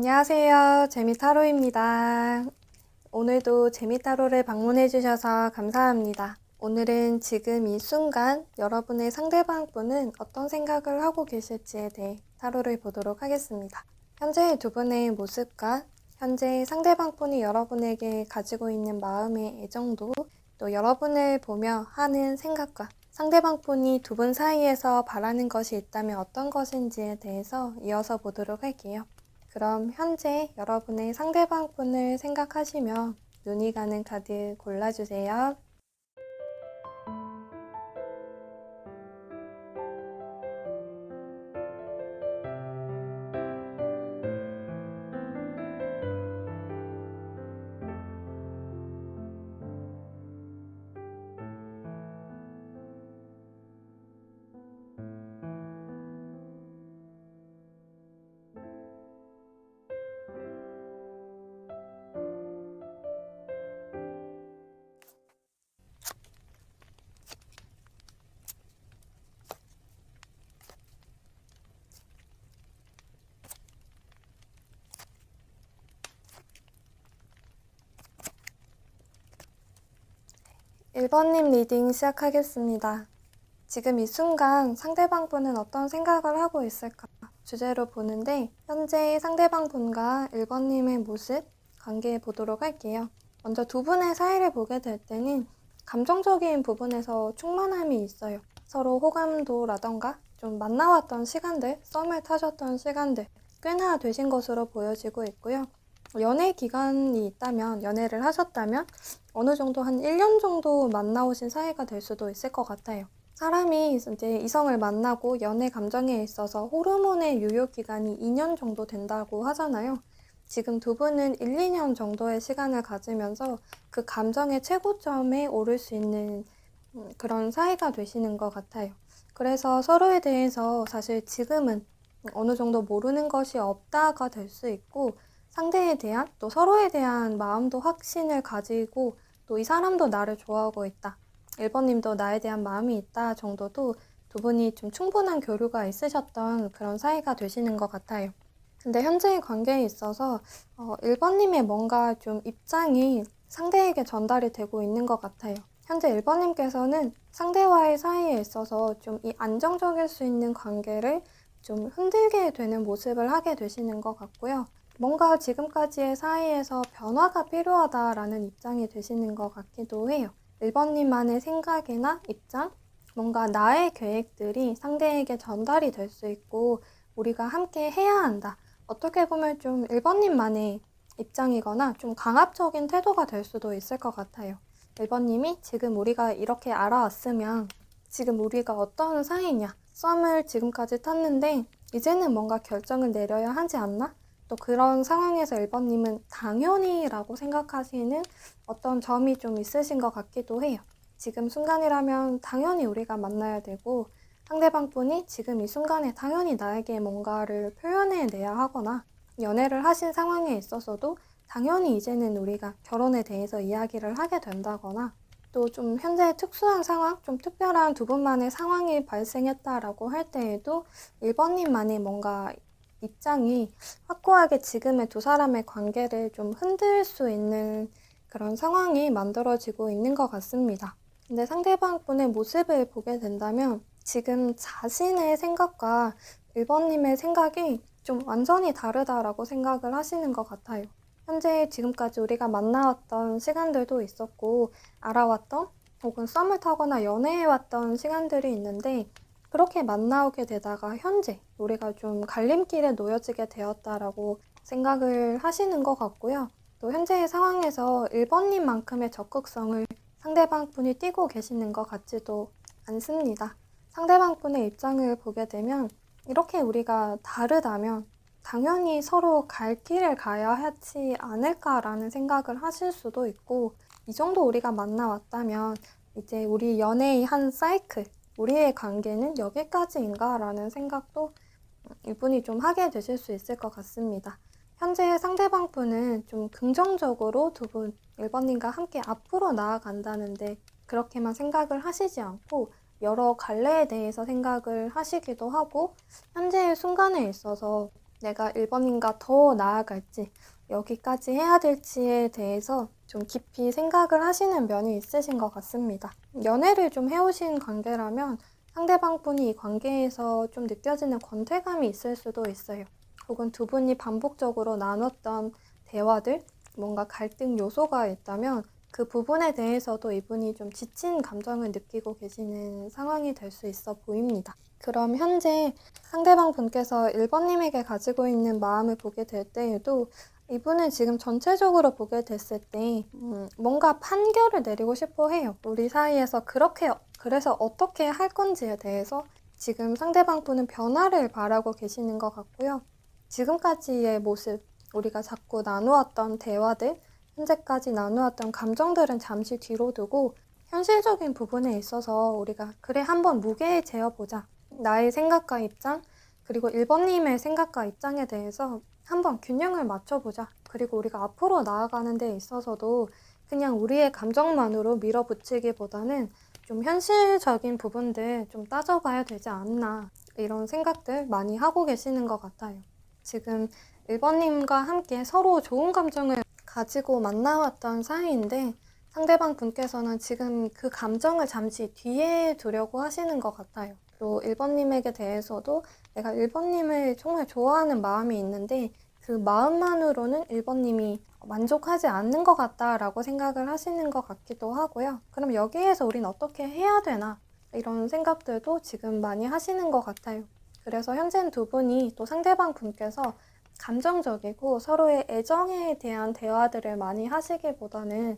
안녕하세요. 재미타로입니다. 오늘도 재미타로를 방문해주셔서 감사합니다. 오늘은 지금 이 순간 여러분의 상대방 분은 어떤 생각을 하고 계실지에 대해 타로를 보도록 하겠습니다. 현재의 두 분의 모습과 현재 상대방 분이 여러분에게 가지고 있는 마음의 애정도, 또 여러분을 보며 하는 생각과 상대방 분이 두 분 사이에서 바라는 것이 있다면 어떤 것인지에 대해서 이어서 보도록 할게요. 그럼 현재 여러분의 상대방 분을 생각하시며 눈이 가는 카드 골라주세요. 1번님 리딩 시작하겠습니다. 지금 이 순간 상대방 분은 어떤 생각을 하고 있을까? 주제로 보는데 현재 상대방 분과 1번님의 모습, 관계 보도록 할게요. 먼저 두 분의 사이를 보게 될 때는 감정적인 부분에서 충만함이 있어요. 서로 호감도라던가 좀 만나왔던 시간들, 썸을 타셨던 시간들 꽤나 되신 것으로 보여지고 있고요. 연애 기간이 있다면, 연애를 하셨다면 어느 정도 한 1년 정도 만나오신 사이가 될 수도 있을 것 같아요. 사람이 이제 이성을 만나고 연애 감정에 있어서 호르몬의 유효 기간이 2년 정도 된다고 하잖아요. 지금 두 분은 1, 2년 정도의 시간을 가지면서 그 감정의 최고점에 오를 수 있는 그런 사이가 되시는 것 같아요. 그래서 서로에 대해서 사실 지금은 어느 정도 모르는 것이 없다가 될 수 있고, 상대에 대한 또 서로에 대한 마음도 확신을 가지고, 또 이 사람도 나를 좋아하고 있다, 1번님도 나에 대한 마음이 있다 정도도 두 분이 좀 충분한 교류가 있으셨던 그런 사이가 되시는 것 같아요. 근데 현재의 관계에 있어서 1번님의 뭔가 좀 입장이 상대에게 전달이 되고 있는 것 같아요. 현재 1번님께서는 상대와의 사이에 있어서 좀 이 안정적일 수 있는 관계를 좀 흔들게 되는 모습을 하게 되시는 것 같고요. 뭔가 지금까지의 사이에서 변화가 필요하다라는 입장이 되시는 것 같기도 해요. 1번님만의 생각이나 입장, 뭔가 나의 계획들이 상대에게 전달이 될 수 있고 우리가 함께 해야 한다. 어떻게 보면 좀 1번님만의 입장이거나 좀 강압적인 태도가 될 수도 있을 것 같아요. 1번님이 지금 우리가 이렇게 알아왔으면 지금 우리가 어떤 사이냐, 썸을 지금까지 탔는데 이제는 뭔가 결정을 내려야 하지 않나? 또 그런 상황에서 1번님은 당연히 라고 생각하시는 어떤 점이 좀 있으신 것 같기도 해요. 지금 순간이라면 당연히 우리가 만나야 되고, 상대방 분이 지금 이 순간에 당연히 나에게 뭔가를 표현해내야 하거나, 연애를 하신 상황에 있어서도 당연히 이제는 우리가 결혼에 대해서 이야기를 하게 된다거나, 또 좀 현재 특수한 상황, 좀 특별한 두 분만의 상황이 발생했다라고 할 때에도 1번님만의 뭔가 입장이 확고하게 지금의 두 사람의 관계를 좀 흔들 수 있는 그런 상황이 만들어지고 있는 것 같습니다. 근데 상대방 분의 모습을 보게 된다면 지금 자신의 생각과 1번님의 생각이 좀 완전히 다르다라고 생각을 하시는 것 같아요. 현재 지금까지 우리가 만나왔던 시간들도 있었고, 알아왔던 혹은 썸을 타거나 연애해왔던 시간들이 있는데, 그렇게 만나오게 되다가 현재 우리가 좀 갈림길에 놓여지게 되었다라고 생각을 하시는 것 같고요. 또 현재의 상황에서 1번님만큼의 적극성을 상대방 분이 띠고 계시는 것 같지도 않습니다. 상대방 분의 입장을 보게 되면 이렇게 우리가 다르다면 당연히 서로 갈 길을 가야 하지 않을까라는 생각을 하실 수도 있고, 이 정도 우리가 만나왔다면 이제 우리 연애의 한 사이클, 우리의 관계는 여기까지인가 라는 생각도 이분이 좀 하게 되실 수 있을 것 같습니다. 현재 상대방 분은 좀 긍정적으로 두 분 1번님과 함께 앞으로 나아간다는데 그렇게만 생각을 하시지 않고 여러 갈래에 대해서 생각을 하시기도 하고, 현재의 순간에 있어서 내가 1번님과 더 나아갈지, 여기까지 해야 될지에 대해서 좀 깊이 생각을 하시는 면이 있으신 것 같습니다. 연애를 좀 해오신 관계라면 상대방분이 이 관계에서 좀 느껴지는 권태감이 있을 수도 있어요. 혹은 두 분이 반복적으로 나눴던 대화들, 뭔가 갈등 요소가 있다면 그 부분에 대해서도 이분이 좀 지친 감정을 느끼고 계시는 상황이 될 수 있어 보입니다. 그럼 현재 상대방 분께서 1번님에게 가지고 있는 마음을 보게 될 때에도 이분은 지금 전체적으로 보게 됐을 때 뭔가 판결을 내리고 싶어 해요. 우리 사이에서 그래서 어떻게 할 건지에 대해서 지금 상대방 분은 변화를 바라고 계시는 것 같고요. 지금까지의 모습, 우리가 자꾸 나누었던 대화들, 현재까지 나누었던 감정들은 잠시 뒤로 두고 현실적인 부분에 있어서 우리가 그래 한번 무게에 재어보자. 나의 생각과 입장, 그리고 1번님의 생각과 입장에 대해서 한번 균형을 맞춰보자. 그리고 우리가 앞으로 나아가는 데 있어서도 그냥 우리의 감정만으로 밀어붙이기보다는 좀 현실적인 부분들 좀 따져봐야 되지 않나. 이런 생각들 많이 하고 계시는 것 같아요. 지금 1번님과 함께 서로 좋은 감정을 가지고 만나왔던 사이인데 상대방 분께서는 지금 그 감정을 잠시 뒤에 두려고 하시는 것 같아요. 또 1번님에게 대해서도 내가 1번님을 정말 좋아하는 마음이 있는데 그 마음만으로는 1번님이 만족하지 않는 것 같다라고 생각을 하시는 것 같기도 하고요. 그럼 여기에서 우린 어떻게 해야 되나? 이런 생각들도 지금 많이 하시는 것 같아요. 그래서 현재는 두 분이 또 상대방 분께서 감정적이고 서로의 애정에 대한 대화들을 많이 하시기보다는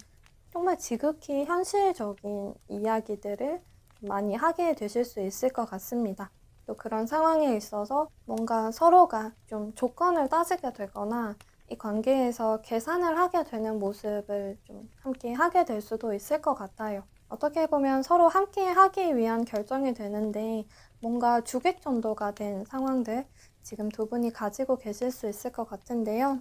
정말 지극히 현실적인 이야기들을 많이 하게 되실 수 있을 것 같습니다. 또 그런 상황에 있어서 뭔가 서로가 좀 조건을 따지게 되거나 이 관계에서 계산을 하게 되는 모습을 좀 함께 하게 될 수도 있을 것 같아요. 어떻게 보면 서로 함께 하기 위한 결정이 되는데 뭔가 주객전도가 된 상황들 지금 두 분이 가지고 계실 수 있을 것 같은데요.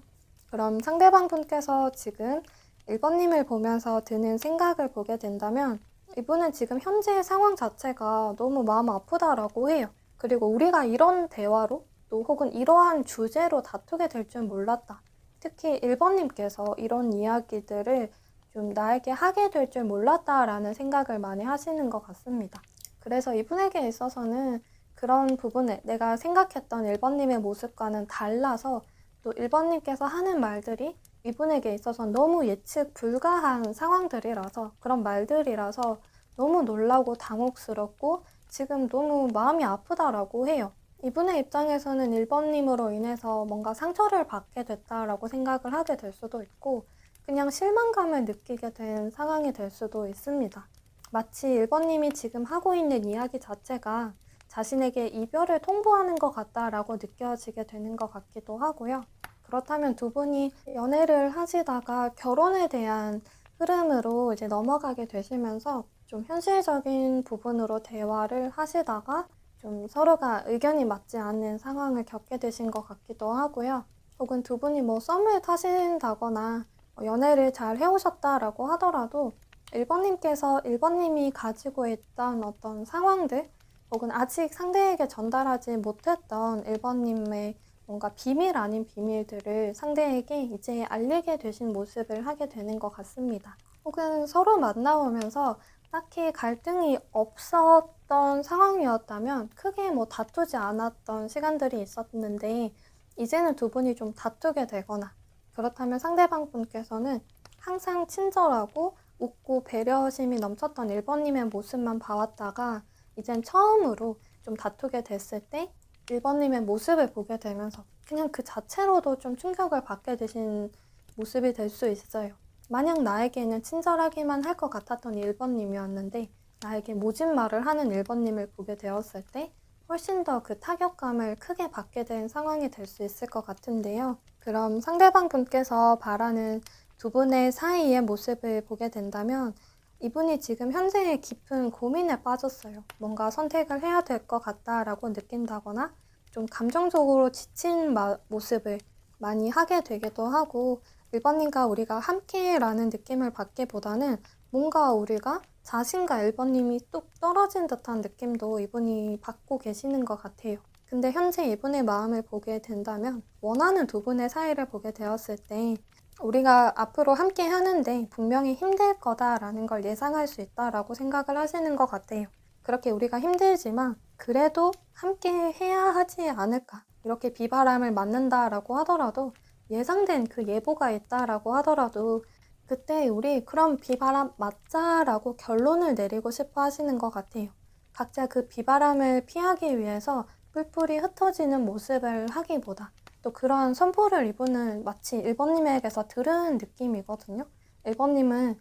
그럼 상대방 분께서 지금 1번님을 보면서 드는 생각을 보게 된다면 이분은 지금 현재의 상황 자체가 너무 마음 아프다라고 해요. 그리고 우리가 이런 대화로 또 혹은 이러한 주제로 다투게 될 줄 몰랐다. 특히 1번님께서 이런 이야기들을 좀 나에게 하게 될 줄 몰랐다라는 생각을 많이 하시는 것 같습니다. 그래서 이분에게 있어서는 그런 부분을 내가 생각했던 1번님의 모습과는 달라서 또 1번님께서 하는 말들이 이분에게 있어서 너무 예측 불가한 상황들이라서 그런 말들이라서 너무 놀라고 당혹스럽고 지금 너무 마음이 아프다라고 해요. 이분의 입장에서는 1번님으로 인해서 뭔가 상처를 받게 됐다라고 생각을 하게 될 수도 있고 그냥 실망감을 느끼게 된 상황이 될 수도 있습니다. 마치 1번님이 지금 하고 있는 이야기 자체가 자신에게 이별을 통보하는 것 같다라고 느껴지게 되는 것 같기도 하고요. 그렇다면 두 분이 연애를 하시다가 결혼에 대한 흐름으로 이제 넘어가게 되시면서 좀 현실적인 부분으로 대화를 하시다가 좀 서로가 의견이 맞지 않는 상황을 겪게 되신 것 같기도 하고요. 혹은 두 분이 뭐 썸을 타신다거나 연애를 잘 해오셨다라고 하더라도 1번님이 가지고 있던 어떤 상황들 혹은 아직 상대에게 전달하지 못했던 1번님의 뭔가 비밀 아닌 비밀들을 상대에게 이제 알리게 되신 모습을 하게 되는 것 같습니다. 혹은 서로 만나오면서 딱히 갈등이 없었던 상황이었다면 크게 뭐 다투지 않았던 시간들이 있었는데 이제는 두 분이 좀 다투게 되거나 그렇다면 상대방 분께서는 항상 친절하고 웃고 배려심이 넘쳤던 1번님의 모습만 봐왔다가 이젠 처음으로 좀 다투게 됐을 때 1번님의 모습을 보게 되면서 그냥 그 자체로도 좀 충격을 받게 되신 모습이 될 수 있어요. 마냥 나에게는 친절하기만 할 것 같았던 1번님이었는데 나에게 모진 말을 하는 1번님을 보게 되었을 때 훨씬 더 그 타격감을 크게 받게 된 상황이 될 수 있을 것 같은데요. 그럼 상대방 분께서 바라는 두 분의 사이의 모습을 보게 된다면 이분이 지금 현재의 깊은 고민에 빠졌어요. 뭔가 선택을 해야 될 것 같다라고 느낀다거나 좀 감정적으로 지친 모습을 많이 하게 되기도 하고 1번님과 우리가 함께라는 느낌을 받기보다는 뭔가 우리가 자신과 1번님이 뚝 떨어진 듯한 느낌도 이분이 받고 계시는 것 같아요. 근데 현재 이분의 마음을 보게 된다면 원하는 두 분의 사이를 보게 되었을 때 우리가 앞으로 함께 하는데 분명히 힘들 거다라는 걸 예상할 수 있다라고 생각을 하시는 것 같아요. 그렇게 우리가 힘들지만 그래도 함께 해야 하지 않을까. 이렇게 비바람을 맞는다라고 하더라도 예상된 그 예보가 있다라고 하더라도 그때 우리 그럼 비바람 맞자라고 결론을 내리고 싶어 하시는 것 같아요. 각자 그 비바람을 피하기 위해서 뿔뿔이 흩어지는 모습을 하기보다 또 그런 선포를 이분은 마치 1번님에게서 들은 느낌이거든요. 1번님은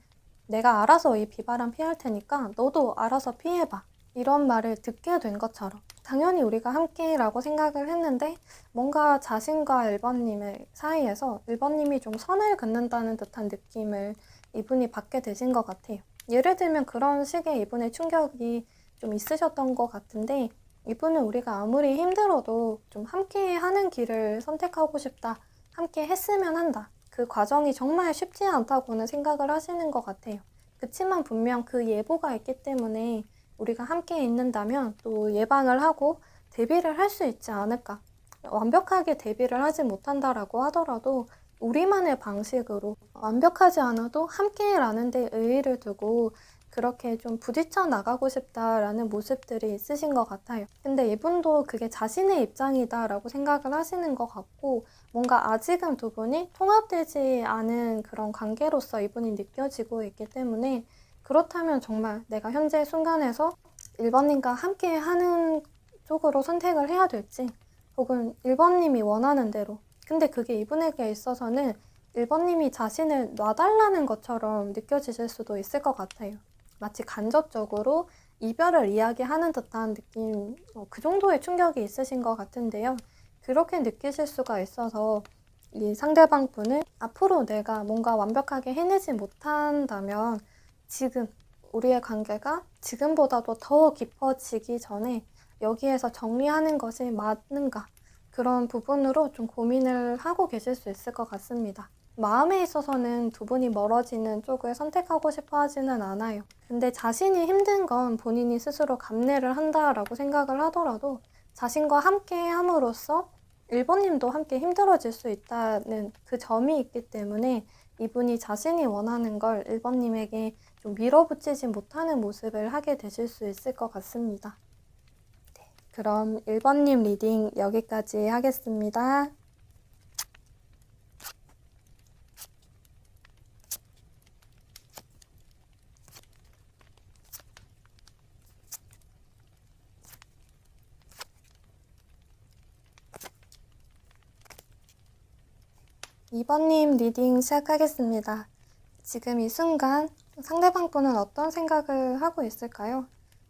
내가 알아서 이 비바람 피할 테니까 너도 알아서 피해봐. 이런 말을 듣게 된 것처럼 당연히 우리가 함께라고 생각을 했는데 뭔가 자신과 1번님의 사이에서 1번님이 좀 선을 긋는다는 듯한 느낌을 이분이 받게 되신 것 같아요. 예를 들면 그런 식의 이분의 충격이 좀 있으셨던 것 같은데 이분은 우리가 아무리 힘들어도 좀 함께 하는 길을 선택하고 싶다. 함께 했으면 한다. 그 과정이 정말 쉽지 않다고는 생각을 하시는 것 같아요. 그치만 분명 그 예보가 있기 때문에 우리가 함께 있는다면 또 예방을 하고 대비를 할 수 있지 않을까. 완벽하게 대비를 하지 못한다라고 하더라도 우리만의 방식으로 완벽하지 않아도 함께라는 데 의의를 두고 그렇게 좀 부딪혀 나가고 싶다라는 모습들이 있으신 것 같아요. 근데 이분도 그게 자신의 입장이다라고 생각을 하시는 것 같고 뭔가 아직은 두 분이 통합되지 않은 그런 관계로서 이분이 느껴지고 있기 때문에 그렇다면 정말 내가 현재 순간에서 1번님과 함께 하는 쪽으로 선택을 해야 될지 혹은 1번님이 원하는 대로 근데 그게 이분에게 있어서는 1번님이 자신을 놔달라는 것처럼 느껴지실 수도 있을 것 같아요. 마치 간접적으로 이별을 이야기하는 듯한 느낌, 그 정도의 충격이 있으신 것 같은데요. 그렇게 느끼실 수가 있어서 이 상대방 분은 앞으로 내가 뭔가 완벽하게 해내지 못한다면 지금 우리의 관계가 지금보다도 더 깊어지기 전에 여기에서 정리하는 것이 맞는가 그런 부분으로 좀 고민을 하고 계실 수 있을 것 같습니다. 마음에 있어서는 두 분이 멀어지는 쪽을 선택하고 싶어 하지는 않아요. 근데 자신이 힘든 건 본인이 스스로 감내를 한다라고 생각을 하더라도 자신과 함께 함으로써 1번님도 함께 힘들어질 수 있다는 그 점이 있기 때문에 이분이 자신이 원하는 걸 1번님에게 좀 밀어붙이지 못하는 모습을 하게 되실 수 있을 것 같습니다. 네, 그럼 1번님 리딩 여기까지 하겠습니다. 2번님 리딩 시작하겠습니다. 지금 이 순간 상대방 분은 어떤 생각을 하고 있을까요?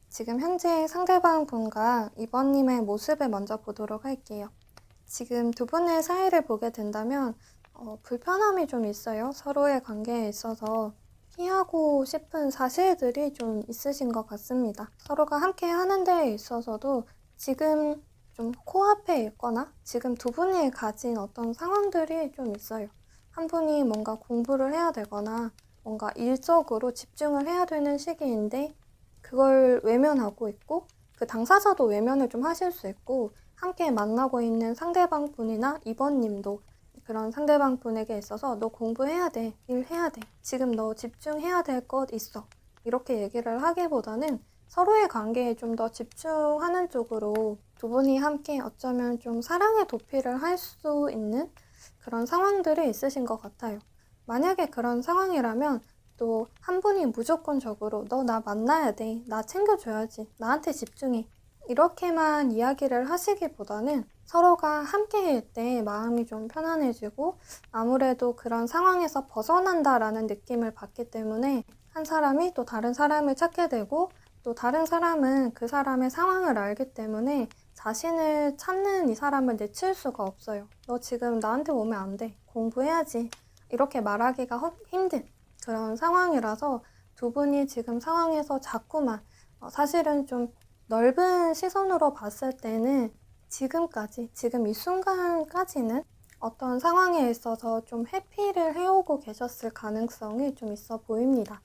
지금 현재 상대방 분과 2번님의 모습을 먼저 보도록 할게요. 지금 두 분의 사이를 보게 된다면 불편함이 좀 있어요. 서로의 관계에 있어서 피하고 싶은 사실들이 좀 있으신 것 같습니다. 서로가 함께 하는 데에 있어서도 지금 좀 코앞에 있거나 지금 두 분이 가진 어떤 상황들이 좀 있어요. 한 분이 뭔가 공부를 해야 되거나 뭔가 일적으로 집중을 해야 되는 시기인데 그걸 외면하고 있고 그 당사자도 외면을 좀 하실 수 있고 함께 만나고 있는 상대방 분이나 2번님도 그런 상대방 분에게 있어서 너 공부해야 돼, 일해야 돼, 지금 너 집중해야 될 것 있어 이렇게 얘기를 하기보다는 서로의 관계에 좀 더 집중하는 쪽으로 두 분이 함께 어쩌면 좀 사랑의 도피를 할 수 있는 그런 상황들이 있으신 것 같아요. 만약에 그런 상황이라면 또 한 분이 무조건적으로 너 나 만나야 돼, 나 챙겨줘야지, 나한테 집중해 이렇게만 이야기를 하시기보다는 서로가 함께일 때 마음이 좀 편안해지고 아무래도 그런 상황에서 벗어난다라는 느낌을 받기 때문에 한 사람이 또 다른 사람을 찾게 되고 또 다른 사람은 그 사람의 상황을 알기 때문에 자신을 찾는 이 사람을 내칠 수가 없어요. 너 지금 나한테 오면 안 돼. 공부해야지. 이렇게 말하기가 힘든 그런 상황이라서 두 분이 지금 상황에서 자꾸만 사실은 좀 넓은 시선으로 봤을 때는 지금까지, 지금 이 순간까지는 어떤 상황에 있어서 좀 회피를 해오고 계셨을 가능성이 좀 있어 보입니다.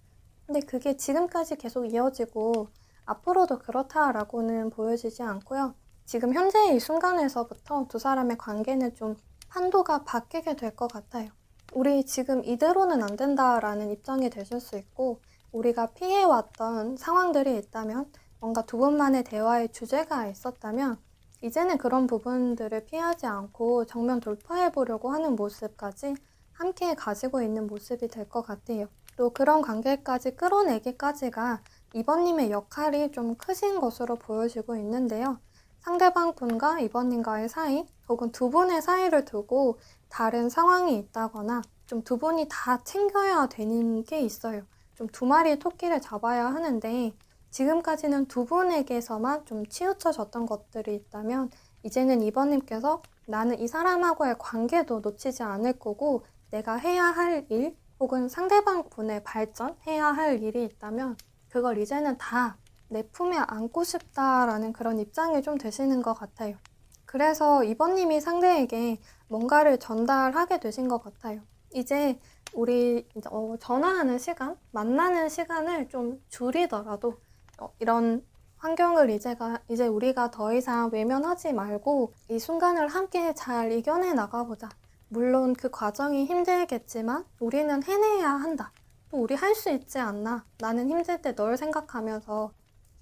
근데 그게 지금까지 계속 이어지고 앞으로도 그렇다라고는 보여지지 않고요. 지금 현재의 이 순간에서부터 두 사람의 관계는 좀 판도가 바뀌게 될 것 같아요. 우리 지금 이대로는 안 된다라는 입장이 되실 수 있고, 우리가 피해왔던 상황들이 있다면, 뭔가 두 분만의 대화의 주제가 있었다면, 이제는 그런 부분들을 피하지 않고 정면 돌파해 보려고 하는 모습까지 함께 가지고 있는 모습이 될 것 같아요. 또 그런 관계까지 끌어내기까지가 이번님의 역할이 좀 크신 것으로 보여지고 있는데요. 상대방 분과 이번님과의 사이, 혹은 두 분의 사이를 두고 다른 상황이 있다거나 좀 두 분이 다 챙겨야 되는 게 있어요. 좀 두 마리의 토끼를 잡아야 하는데 지금까지는 두 분에게서만 좀 치우쳐졌던 것들이 있다면 이제는 이번님께서 나는 이 사람하고의 관계도 놓치지 않을 거고 내가 해야 할 일 혹은 상대방 분의 발전해야 할 일이 있다면 그걸 이제는 다 내 품에 안고 싶다라는 그런 입장이 좀 되시는 것 같아요. 그래서 이번님이 상대에게 뭔가를 전달하게 되신 것 같아요. 이제 우리 전화하는 시간, 만나는 시간을 좀 줄이더라도 이런 환경을 이제 우리가 더 이상 외면하지 말고 이 순간을 함께 잘 이겨내 나가보자. 물론 그 과정이 힘들겠지만 우리는 해내야 한다. 또 우리 할 수 있지 않나. 나는 힘들 때 널 생각하면서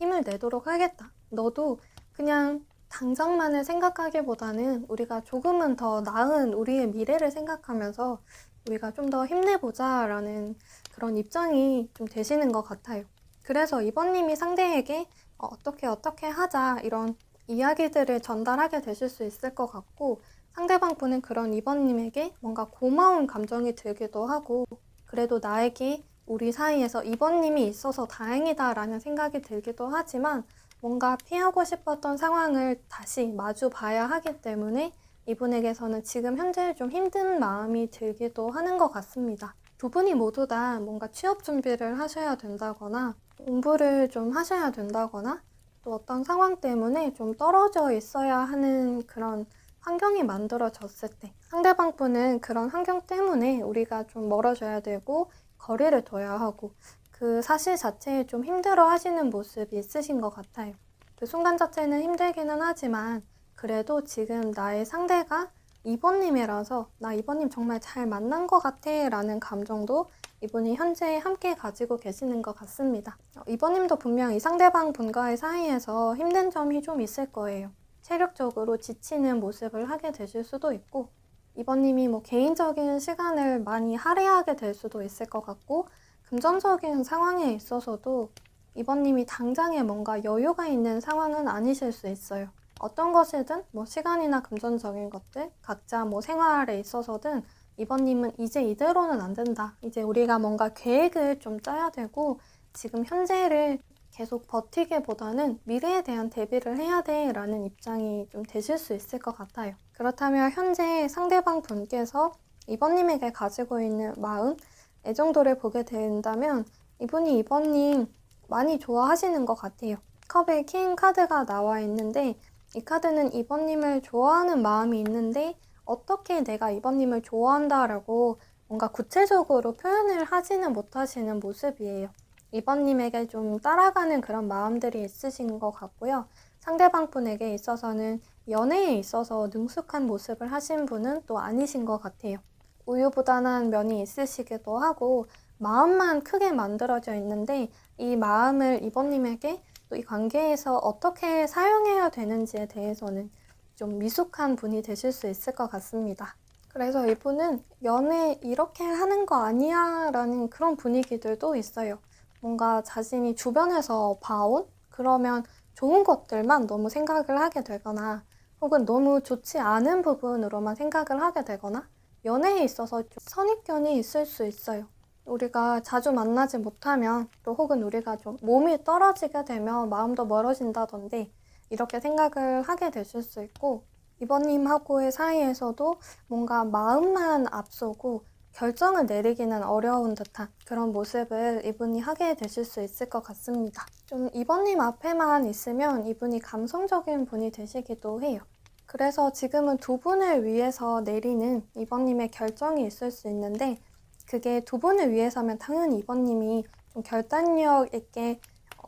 힘을 내도록 하겠다. 너도 그냥 당장만을 생각하기보다는 우리가 조금은 더 나은 우리의 미래를 생각하면서 우리가 좀 더 힘내보자 라는 그런 입장이 좀 되시는 것 같아요. 그래서 이번님이 상대에게 어떻게 하자 이런 이야기들을 전달하게 되실 수 있을 것 같고 상대방 분은 그런 이번님에게 뭔가 고마운 감정이 들기도 하고 그래도 나에게 우리 사이에서 이번님이 있어서 다행이다라는 생각이 들기도 하지만 뭔가 피하고 싶었던 상황을 다시 마주 봐야 하기 때문에 이분에게서는 지금 현재 좀 힘든 마음이 들기도 하는 것 같습니다. 두 분이 모두 다 뭔가 취업 준비를 하셔야 된다거나 공부를 좀 하셔야 된다거나 또 어떤 상황 때문에 좀 떨어져 있어야 하는 그런 환경이 만들어졌을 때 상대방 분은 그런 환경 때문에 우리가 좀 멀어져야 되고 거리를 둬야 하고 그 사실 자체에 좀 힘들어 하시는 모습이 있으신 것 같아요. 그 순간 자체는 힘들기는 하지만 그래도 지금 나의 상대가 이번님이라서 나 이번님 정말 잘 만난 것 같아 라는 감정도 이분이 현재 함께 가지고 계시는 것 같습니다. 이번님도 분명 이 상대방 분과의 사이에서 힘든 점이 좀 있을 거예요. 체력적으로 지치는 모습을 하게 되실 수도 있고 이번님이 개인적인 시간을 많이 할애하게 될 수도 있을 것 같고 금전적인 상황에 있어서도 이번님이 당장에 뭔가 여유가 있는 상황은 아니실 수 있어요. 어떤 것이든 시간이나 금전적인 것들 각자 생활에 있어서든 이번님은 이제 이대로는 안 된다. 이제 우리가 뭔가 계획을 좀 짜야 되고 지금 현재를 계속 버티기보다는 미래에 대한 대비를 해야 돼 라는 입장이 좀 되실 수 있을 것 같아요. 그렇다면 현재 상대방 분께서 이번님에게 가지고 있는 마음, 애정도를 보게 된다면 이분이 이번님 많이 좋아하시는 것 같아요. 컵에 킹 카드가 나와 있는데 이 카드는 이번님을 좋아하는 마음이 있는데 어떻게 내가 이번님을 좋아한다라고 뭔가 구체적으로 표현을 하지는 못하시는 모습이에요. 이번님에게 좀 따라가는 그런 마음들이 있으신 것 같고요. 상대방 분에게 있어서는 연애에 있어서 능숙한 모습을 하신 분은 또 아니신 것 같아요. 우유부단한 면이 있으시기도 하고 마음만 크게 만들어져 있는데 이 마음을 이번님에게 또 이 관계에서 어떻게 사용해야 되는지에 대해서는 좀 미숙한 분이 되실 수 있을 것 같습니다. 그래서 이분은 연애 이렇게 하는 거 아니야 라는 그런 분위기들도 있어요. 뭔가 자신이 주변에서 봐온 그러면 좋은 것들만 너무 생각을 하게 되거나 혹은 너무 좋지 않은 부분으로만 생각을 하게 되거나 연애에 있어서 좀 선입견이 있을 수 있어요. 우리가 자주 만나지 못하면 또 혹은 우리가 좀 몸이 떨어지게 되면 마음도 멀어진다던데 이렇게 생각을 하게 되실 수 있고 이번님하고의 사이에서도 뭔가 마음만 앞서고 결정을 내리기는 어려운 듯한 그런 모습을 이분이 하게 되실 수 있을 것 같습니다. 좀 이번님 앞에만 있으면 이분이 감성적인 분이 되시기도 해요. 그래서 지금은 두 분을 위해서 내리는 이번님의 결정이 있을 수 있는데 그게 두 분을 위해서면 당연히 이번님이 좀 결단력 있게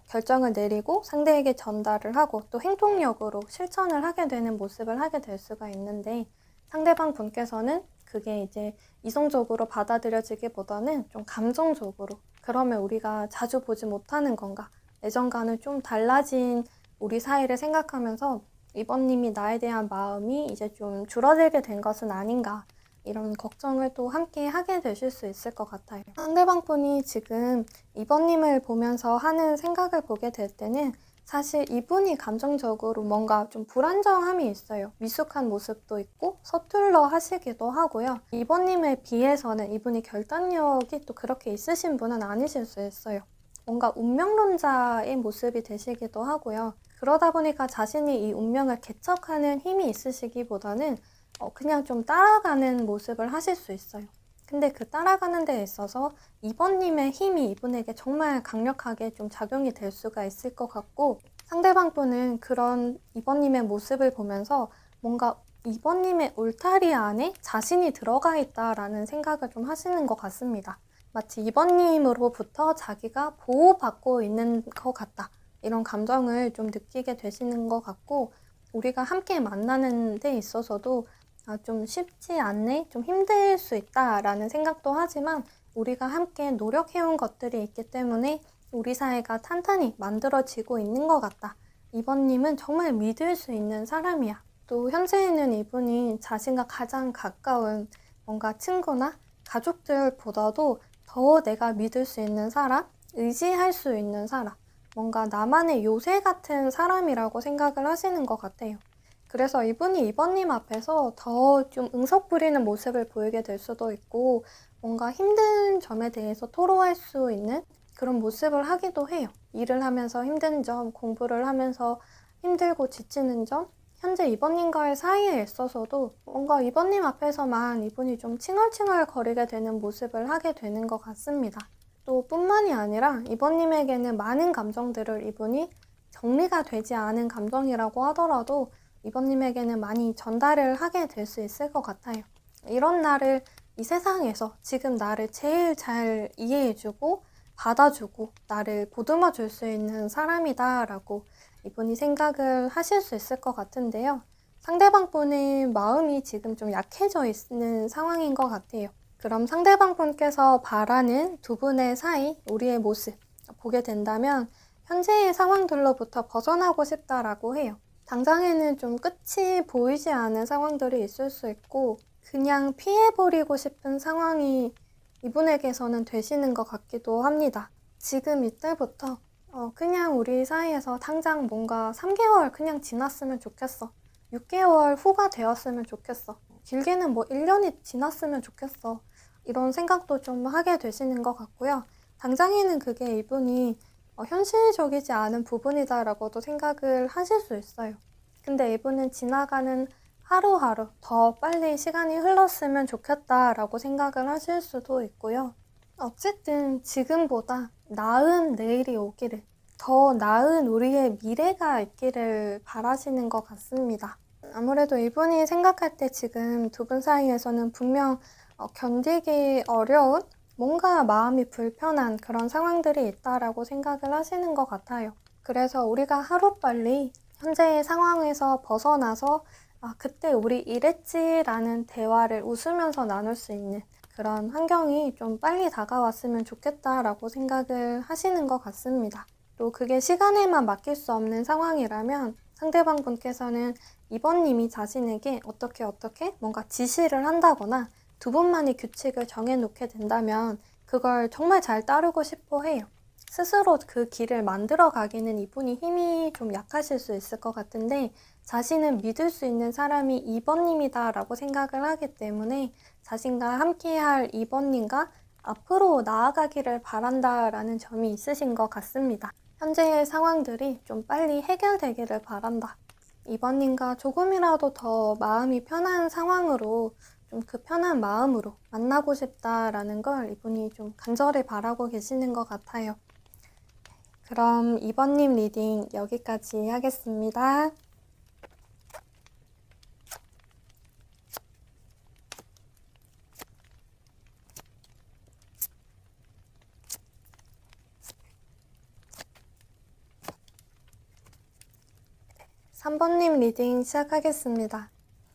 결정을 내리고 상대에게 전달을 하고 또 행동력으로 실천을 하게 되는 모습을 하게 될 수가 있는데, 상대방 분께서는 그게 이제 이성적으로 받아들여지기보다는 좀 감정적으로, 그러면 우리가 자주 보지 못하는 건가? 예전과는 좀 달라진 우리 사이를 생각하면서 이번님이 나에 대한 마음이 이제 좀 줄어들게 된 것은 아닌가, 이런 걱정을 또 함께 하게 되실 수 있을 것 같아요. 상대방 분이 지금 이번님을 보면서 하는 생각을 보게 될 때는 사실 이분이 감정적으로 뭔가 좀 불안정함이 있어요. 미숙한 모습도 있고 서툴러 하시기도 하고요. 이번님에 비해서는 이분이 결단력이 또 그렇게 있으신 분은 아니실 수 있어요. 뭔가 운명론자의 모습이 되시기도 하고요. 그러다 보니까 자신이 이 운명을 개척하는 힘이 있으시기보다는 그냥 좀 따라가는 모습을 하실 수 있어요. 근데 그 따라가는 데 있어서 이번님의 힘이 이분에게 정말 강력하게 좀 작용이 될 수가 있을 것 같고, 상대방 분은 그런 이번님의 모습을 보면서 뭔가 이번님의 울타리 안에 자신이 들어가 있다라는 생각을 좀 하시는 것 같습니다. 마치 이번님으로부터 자기가 보호받고 있는 것 같다, 이런 감정을 좀 느끼게 되시는 것 같고, 우리가 함께 만나는 데 있어서도 좀 쉽지 않네, 좀 힘들 수 있다라는 생각도 하지만 우리가 함께 노력해온 것들이 있기 때문에 우리 사이가 탄탄히 만들어지고 있는 것 같다. 이번님은 정말 믿을 수 있는 사람이야. 또 현재에는 이분이 자신과 가장 가까운 뭔가 친구나 가족들보다도 더 내가 믿을 수 있는 사람, 의지할 수 있는 사람, 뭔가 나만의 요새 같은 사람이라고 생각을 하시는 것 같아요. 그래서 이분이 이번님 앞에서 더 좀 응석 부리는 모습을 보이게 될 수도 있고, 뭔가 힘든 점에 대해서 토로할 수 있는 그런 모습을 하기도 해요. 일을 하면서 힘든 점, 공부를 하면서 힘들고 지치는 점, 현재 이번님과의 사이에 있어서도 뭔가 이번님 앞에서만 이분이 좀 칭얼칭얼 거리게 되는 모습을 하게 되는 것 같습니다. 또 뿐만이 아니라 이번님에게는 많은 감정들을 이분이 정리가 되지 않은 감정이라고 하더라도 이번님에게는 많이 전달을 하게 될 수 있을 것 같아요. 이런 나를 이 세상에서 지금 나를 제일 잘 이해해주고 받아주고 나를 보듬어 줄 수 있는 사람이다 라고 이분이 생각을 하실 수 있을 것 같은데요. 상대방 분의 마음이 지금 좀 약해져 있는 상황인 것 같아요. 그럼 상대방 분께서 바라는 두 분의 사이, 우리의 모습 보게 된다면 현재의 상황들로부터 벗어나고 싶다라고 해요. 당장에는 좀 끝이 보이지 않은 상황들이 있을 수 있고 그냥 피해버리고 싶은 상황이 이분에게서는 되시는 것 같기도 합니다. 지금 이때부터 그냥 우리 사이에서 당장 뭔가 3개월 그냥 지났으면 좋겠어. 6개월 후가 되었으면 좋겠어. 길게는 뭐 1년이 지났으면 좋겠어. 이런 생각도 좀 하게 되시는 것 같고요. 당장에는 그게 이분이 현실적이지 않은 부분이다라고도 생각을 하실 수 있어요. 근데 이분은 지나가는 하루하루 더 빨리 시간이 흘렀으면 좋겠다라고 생각을 하실 수도 있고요. 어쨌든 지금보다 나은 내일이 오기를, 더 나은 우리의 미래가 있기를 바라시는 것 같습니다. 아무래도 이분이 생각할 때 지금 두 분 사이에서는 분명 견디기 어려운 뭔가 마음이 불편한 그런 상황들이 있다라고 생각을 하시는 것 같아요. 그래서 우리가 하루빨리 현재의 상황에서 벗어나서 그때 우리 이랬지라는 대화를 웃으면서 나눌 수 있는 그런 환경이 좀 빨리 다가왔으면 좋겠다라고 생각을 하시는 것 같습니다. 또 그게 시간에만 맡길 수 없는 상황이라면 상대방 분께서는 이번님이 자신에게 어떻게 뭔가 지시를 한다거나 두 분만의 규칙을 정해놓게 된다면 그걸 정말 잘 따르고 싶어 해요. 스스로 그 길을 만들어 가기는 이분이 힘이 좀 약하실 수 있을 것 같은데 자신은 믿을 수 있는 사람이 2번님이다 라고 생각을 하기 때문에 자신과 함께할 2번님과 앞으로 나아가기를 바란다라는 점이 있으신 것 같습니다. 현재의 상황들이 좀 빨리 해결되기를 바란다. 2번님과 조금이라도 더 마음이 편한 상황으로 좀 그 편한 마음으로 만나고 싶다라는 걸 이분이 좀 간절히 바라고 계시는 것 같아요. 그럼 2번님 리딩 여기까지 하겠습니다. 3번님 리딩 시작하겠습니다.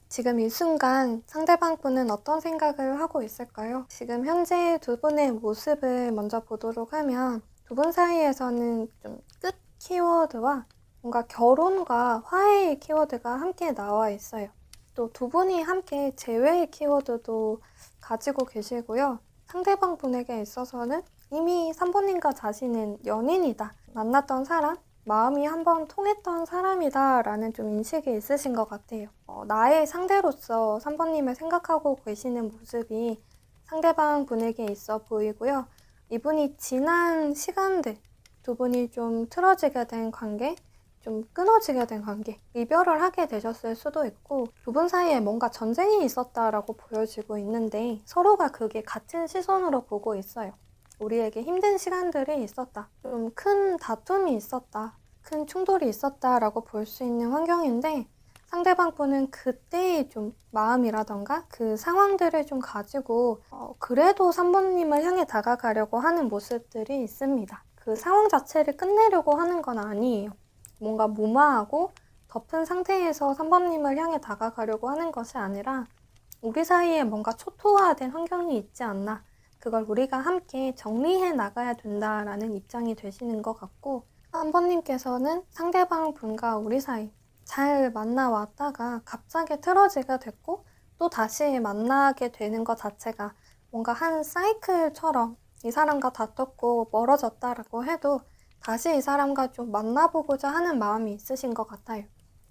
지금 이 순간 상대방 분은 어떤 생각을 하고 있을까요? 지금 현재 두 분의 모습을 먼저 보도록 하면 두 분 사이에서는 좀 끝 키워드와 뭔가 결혼과 화해의 키워드가 함께 나와 있어요. 또 두 분이 함께 재회의 키워드도 가지고 계시고요. 상대방 분에게 있어서는 이미 3번님과 자신은 연인이다. 만났던 사람, 마음이 한번 통했던 사람이다 라는 좀 인식이 있으신 것 같아요. 나의 상대로서 3번님을 생각하고 계시는 모습이 상대방 분에게 있어 보이고요. 이분이 지난 시간들, 두 분이 좀 틀어지게 된 관계, 좀 끊어지게 된 관계, 이별을 하게 되셨을 수도 있고 두 분 사이에 뭔가 전쟁이 있었다라고 보여지고 있는데 서로가 그게 같은 시선으로 보고 있어요. 우리에게 힘든 시간들이 있었다. 좀 큰 다툼이 있었다. 큰 충돌이 있었다라고 볼 수 있는 환경인데 상대방 분은 그때의 좀 마음이라던가 그 상황들을 좀 가지고 그래도 3번님을 향해 다가가려고 하는 모습들이 있습니다. 그 상황 자체를 끝내려고 하는 건 아니에요. 뭔가 무마하고 덮은 상태에서 3번님을 향해 다가가려고 하는 것이 아니라 우리 사이에 뭔가 초토화된 환경이 있지 않나. 그걸 우리가 함께 정리해 나가야 된다라는 입장이 되시는 것 같고 3번님께서는 상대방 분과 우리 사이 잘 만나왔다가 갑자기 틀어지게 됐고 또 다시 만나게 되는 것 자체가 뭔가 한 사이클처럼 이 사람과 다퉜고 멀어졌다라고 해도 다시 이 사람과 좀 만나보고자 하는 마음이 있으신 것 같아요.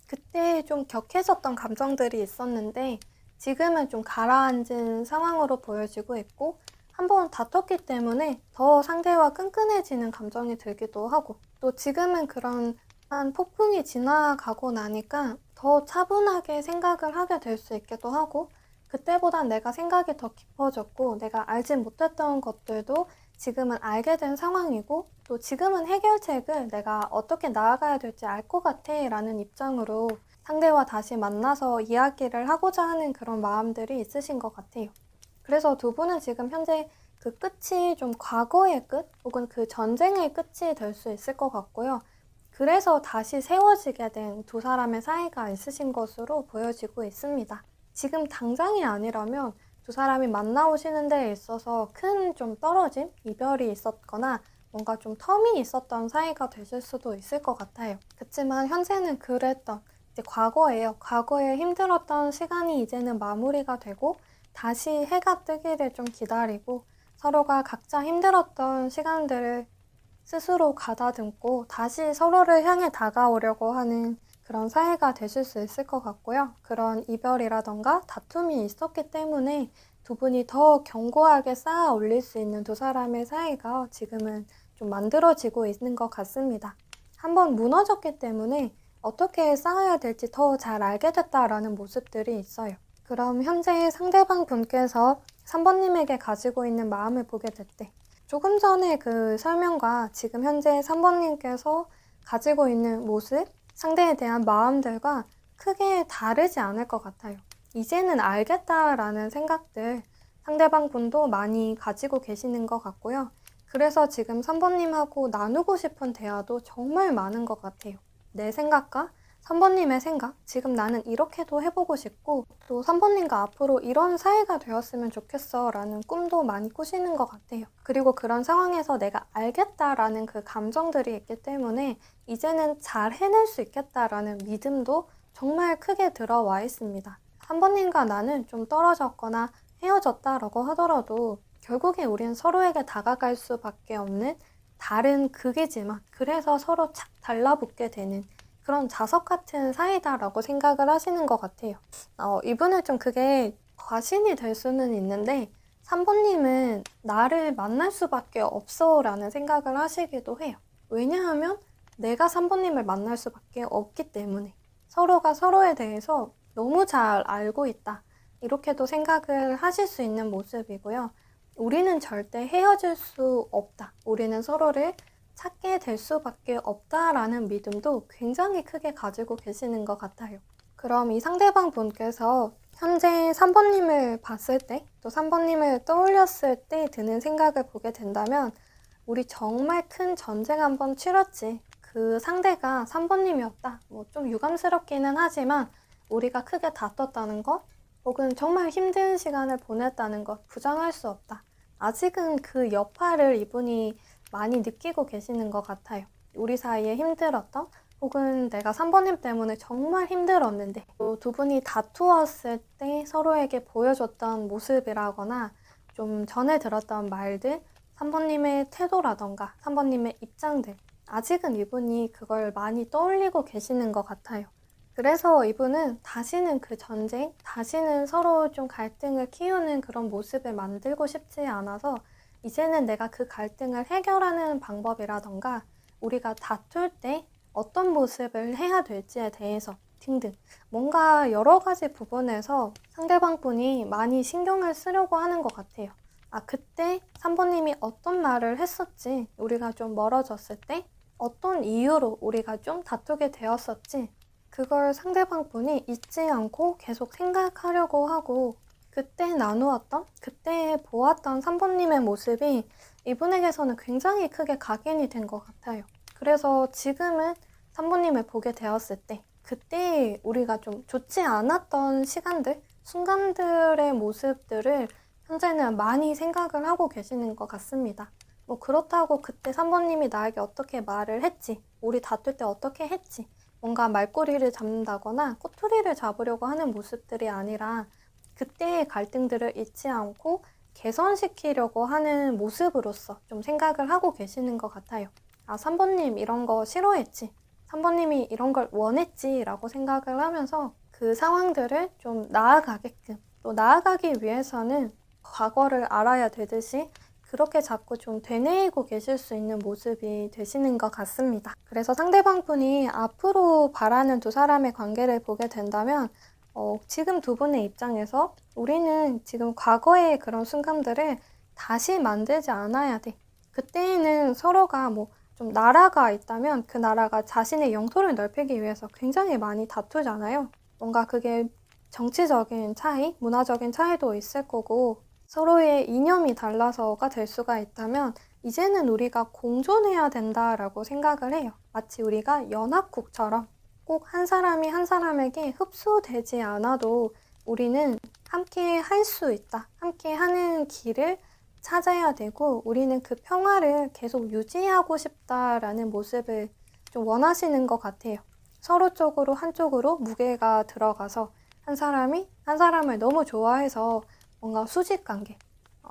그때 좀 격해졌던 감정들이 있었는데 지금은 좀 가라앉은 상황으로 보여지고 있고 한번 다퉜기 때문에 더 상대와 끈끈해지는 감정이 들기도 하고 또 지금은 그런 한 폭풍이 지나가고 나니까 더 차분하게 생각을 하게 될 수 있기도 하고 그때보단 내가 생각이 더 깊어졌고 내가 알지 못했던 것들도 지금은 알게 된 상황이고 또 지금은 해결책을 내가 어떻게 나아가야 될지 알 것 같아 라는 입장으로 상대와 다시 만나서 이야기를 하고자 하는 그런 마음들이 있으신 것 같아요. 그래서 두 분은 지금 현재 그 끝이 좀 과거의 끝 혹은 그 전쟁의 끝이 될 수 있을 것 같고요. 그래서 다시 세워지게 된 두 사람의 사이가 있으신 것으로 보여지고 있습니다. 지금 당장이 아니라면 두 사람이 만나오시는 데에 있어서 큰 좀 떨어짐, 이별이 있었거나 뭔가 좀 텀이 있었던 사이가 되실 수도 있을 것 같아요. 그렇지만 현재는 그랬던 이제 과거예요. 과거에 힘들었던 시간이 이제는 마무리가 되고 다시 해가 뜨기를 좀 기다리고 서로가 각자 힘들었던 시간들을 스스로 가다듬고 다시 서로를 향해 다가오려고 하는 그런 사이가 되실 수 있을 것 같고요. 그런 이별이라던가 다툼이 있었기 때문에 두 분이 더 견고하게 쌓아 올릴 수 있는 두 사람의 사이가 지금은 좀 만들어지고 있는 것 같습니다. 한번 무너졌기 때문에 어떻게 쌓아야 될지 더 잘 알게 됐다라는 모습들이 있어요. 그럼 현재 상대방 분께서 3번님에게 가지고 있는 마음을 보게 될 때 조금 전에 그 설명과 지금 현재 3번님께서 가지고 있는 모습, 상대에 대한 마음들과 크게 다르지 않을 것 같아요. 이제는 알겠다라는 생각들 상대방 분도 많이 가지고 계시는 것 같고요. 그래서 지금 3번님하고 나누고 싶은 대화도 정말 많은 것 같아요. 내 생각과 3번님의 생각, 지금 나는 이렇게도 해보고 싶고 또 3번님과 앞으로 이런 사이가 되었으면 좋겠어 라는 꿈도 많이 꾸시는 것 같아요. 그리고 그런 상황에서 내가 알겠다라는 그 감정들이 있기 때문에 이제는 잘 해낼 수 있겠다라는 믿음도 정말 크게 들어와 있습니다. 3번님과 나는 좀 떨어졌거나 헤어졌다라고 하더라도 결국에 우린 서로에게 다가갈 수밖에 없는 다른 극이지만 그래서 서로 착 달라붙게 되는 그런 자석 같은 사이다라고 생각을 하시는 것 같아요. 이분은 좀 그게 과신이 될 수는 있는데 3번님은 나를 만날 수밖에 없어 라는 생각을 하시기도 해요. 왜냐하면 내가 3번님을 만날 수밖에 없기 때문에 서로가 서로에 대해서 너무 잘 알고 있다. 이렇게도 생각을 하실 수 있는 모습이고요. 우리는 절대 헤어질 수 없다. 우리는 서로를 찾게 될 수밖에 없다라는 믿음도 굉장히 크게 가지고 계시는 것 같아요. 그럼 이 상대방 분께서 현재 3번님을 봤을 때, 또 3번님을 떠올렸을 때 드는 생각을 보게 된다면 우리 정말 큰 전쟁 한번 치렀지. 그 상대가 3번님이었다. 뭐 좀 유감스럽기는 하지만 우리가 크게 다퉜다는 것, 혹은 정말 힘든 시간을 보냈다는 것 부정할 수 없다. 아직은 그 여파를 이분이 많이 느끼고 계시는 것 같아요. 우리 사이에 힘들었던, 혹은 내가 3번님 때문에 정말 힘들었는데 또 두 분이 다투었을 때 서로에게 보여줬던 모습이라거나 좀 전에 들었던 말들, 3번님의 태도라던가 3번님의 입장들, 아직은 이분이 그걸 많이 떠올리고 계시는 것 같아요. 그래서 이분은 다시는 그 전쟁, 다시는 서로 좀 갈등을 키우는 그런 모습을 만들고 싶지 않아서 이제는 내가 그 갈등을 해결하는 방법이라던가 우리가 다툴 때 어떤 모습을 해야 될지에 대해서 등등 뭔가 여러 가지 부분에서 상대방 분이 많이 신경을 쓰려고 하는 것 같아요. 아, 그때 3번님이 어떤 말을 했었지? 우리가 좀 멀어졌을 때 어떤 이유로 우리가 좀 다투게 되었었지? 그걸 상대방 분이 잊지 않고 계속 생각하려고 하고 그때 나누었던, 그때 보았던 3번님의 모습이 이분에게서는 굉장히 크게 각인이 된 것 같아요. 그래서 지금은 3번님을 보게 되었을 때 그때 우리가 좀 좋지 않았던 시간들, 순간들의 모습들을 현재는 많이 생각을 하고 계시는 것 같습니다. 뭐 그렇다고 그때 3번님이 나에게 어떻게 말을 했지, 우리 다툴 때 어떻게 했지, 뭔가 말꼬리를 잡는다거나 꼬투리를 잡으려고 하는 모습들이 아니라 그때의 갈등들을 잊지 않고 개선시키려고 하는 모습으로서 좀 생각을 하고 계시는 것 같아요. 아, 3번님 이런 거 싫어했지, 3번님이 이런 걸 원했지 라고 생각을 하면서 그 상황들을 좀 나아가게끔, 또 나아가기 위해서는 과거를 알아야 되듯이 그렇게 자꾸 좀 되뇌이고 계실 수 있는 모습이 되시는 것 같습니다. 그래서 상대방 분이 앞으로 바라는 두 사람의 관계를 보게 된다면 지금 두 분의 입장에서 우리는 지금 과거의 그런 순간들을 다시 만들지 않아야 돼. 그때에는 서로가 뭐 좀 나라가 있다면 그 나라가 자신의 영토를 넓히기 위해서 굉장히 많이 다투잖아요. 뭔가 그게 정치적인 차이, 문화적인 차이도 있을 거고 서로의 이념이 달라서가 될 수가 있다면 이제는 우리가 공존해야 된다라고 생각을 해요. 마치 우리가 연합국처럼 꼭 한 사람이 한 사람에게 흡수되지 않아도 우리는 함께 할 수 있다. 함께 하는 길을 찾아야 되고 우리는 그 평화를 계속 유지하고 싶다라는 모습을 좀 원하시는 것 같아요. 서로 쪽으로 한쪽으로 무게가 들어가서 한 사람이 한 사람을 너무 좋아해서 뭔가 수직 관계,